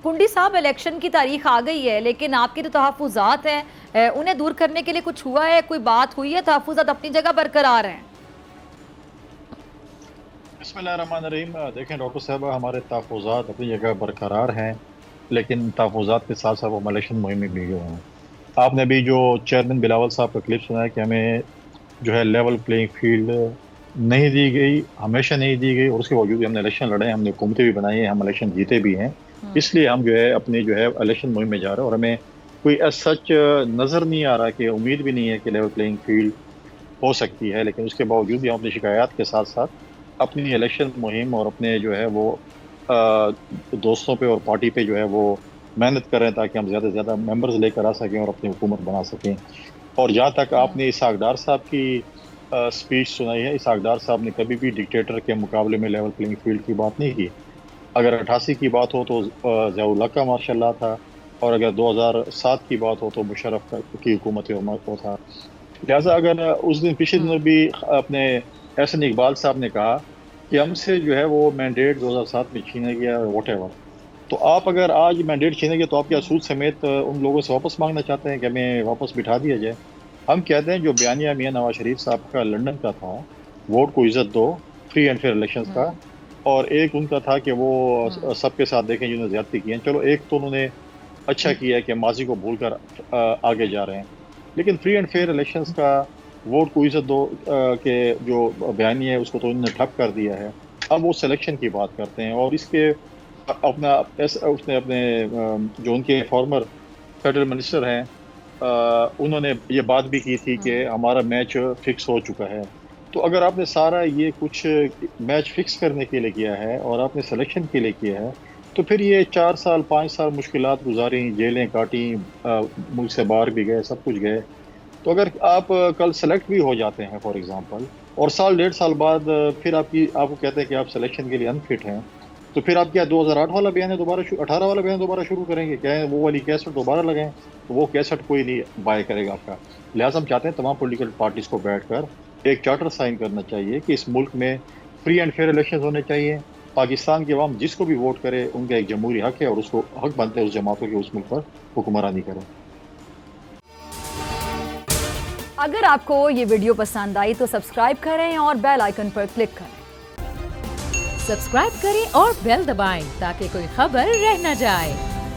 کنڈی صاحب الیکشن کی تاریخ آ گئی ہے، لیکن آپ کے جو تحفظات ہیں انہیں دور کرنے کے لیے کچھ ہوا ہے؟ کوئی بات ہوئی ہے؟ تحفظات اپنی جگہ برقرار ہیں؟ بسم اللہ الرحمن الرحیم۔ دیکھیں ڈاکٹر صاحب، ہمارے تحفظات اپنی جگہ برقرار ہیں، لیکن تحفظات کے ساتھ ساتھ وہ الیکشن مہم میں بھی گئے ہیں۔ آپ نے بھی جو چیئرمین بلاول صاحب کا کلپ سنا ہے کہ ہمیں جو ہے لیول پلینگ فیلڈ نہیں دی گئی، ہمیشہ نہیں دی گئی، اور اس کے باوجود ہم نے الیکشن لڑے ہیں، ہم نے حکومتیں بھی بنائی ہیں، ہم الیکشن جیتے بھی ہیں۔ اس لیے ہم جو ہے اپنی جو ہے الیکشن مہم میں جا رہے ہیں، اور ہمیں کوئی ایز سچ نظر نہیں آ رہا، کہ امید بھی نہیں ہے کہ لیول پلینگ فیلڈ ہو سکتی ہے، لیکن اس کے باوجود بھی ہم اپنی شکایات کے ساتھ ساتھ اپنی الیکشن مہم اور اپنے جو ہے وہ دوستوں پہ اور پارٹی پہ جو ہے وہ محنت کر رہے ہیں، تاکہ ہم زیادہ سے زیادہ ممبرز لے کر آ سکیں اور اپنی حکومت بنا سکیں۔ اور جہاں تک آپ نے اسحاق ڈار صاحب کی سپیچ سنائی ہے، اسحاق ڈار صاحب نے کبھی بھی ڈکٹیٹر کے مقابلے میں لیول پلینگ فیلڈ کی بات نہیں کی۔ اگر 88 کی بات ہو تو ضیاء الحق کا ماشاء اللہ تھا، اور اگر 2007 کی بات ہو تو مشرف کی حکومت وہ تھا۔ لہٰذا اگر اس دن پچھلے دنوں بھی اپنے احسن اقبال صاحب نے کہا کہ ہم سے جو ہے وہ مینڈیٹ 2007 میں چھینا گیا واٹ ایور، تو آپ اگر آج مینڈیٹ چھینے گے تو آپ کیا سود سمیت ان لوگوں سے واپس مانگنا چاہتے ہیں کہ ہمیں واپس بٹھا دیا جائے؟ ہم کہتے ہیں جو بیانیہ میاں نواز شریف صاحب کا لندن کا تھا، ووٹ کو عزت دو، فری اینڈ فیئر الیکشنز کا، اور ایک ان کا تھا کہ وہ سب کے ساتھ دیکھیں جنہوں نے زیادتی کی ہیں، چلو ایک تو انہوں نے اچھا کیا ہے کہ ماضی کو بھول کر آگے جا رہے ہیں، لیکن فری اینڈ فیئر الیکشنز کا، ووٹ کو عزت دو کہ جو بیانیہ ہے اس کو تو انہوں نے ٹھپ کر دیا ہے۔ اب وہ سلیکشن کی بات کرتے ہیں، اور اس کے اپنا اس نے اپنے جو ان کے فارمر فیڈرل منسٹر ہیں انہوں نے یہ بات بھی کی تھی کہ ہمارا میچ فکس ہو چکا ہے۔ تو اگر آپ نے سارا یہ کچھ میچ فکس کرنے کے لیے کیا ہے اور آپ نے سلیکشن کے لیے کیا ہے، تو پھر یہ 4 سال 5 سال مشکلات گزاری، جیلیں کاٹیں، ملک سے باہر بھی گئے، سب کچھ گئے، تو اگر آپ کل سلیکٹ بھی ہو جاتے ہیں فار ایگزامپل، اور سال 1.5 سال بعد پھر آپ کو کہتے ہیں کہ آپ سلیکشن کے لیے انفٹ ہیں، تو پھر آپ کیا 2008 والا بیان 18 والا بیان دوبارہ شروع کریں گے؟ کیا وہ والی کیسٹ دوبارہ لگائیں؟ تو وہ کیسٹ کوئی نہیں بائی کرے گا آپ کا۔ لہٰذا ہم چاہتے ہیں تمام پولیٹیکل پارٹیز کو بیٹھ کر ایک چارٹر سائن کرنا چاہیے کہ اس ملک میں فری اینڈ فیئر الیکشن ہونے چاہیے، پاکستان کی عوام جس کو بھی ووٹ کرے ان کا ایک جمہوری حق ہے، اور اس کو حق بنتا ہے اس جماعتوں کے اس ملک پر حکمرانی کریں۔ اگر آپ کو یہ ویڈیو پسند آئی تو سبسکرائب کریں اور بیل آئیکن پر کلک کریں۔ سبسکرائب کریں اور بیل دبائیں تاکہ کوئی خبر رہ نہ جائے۔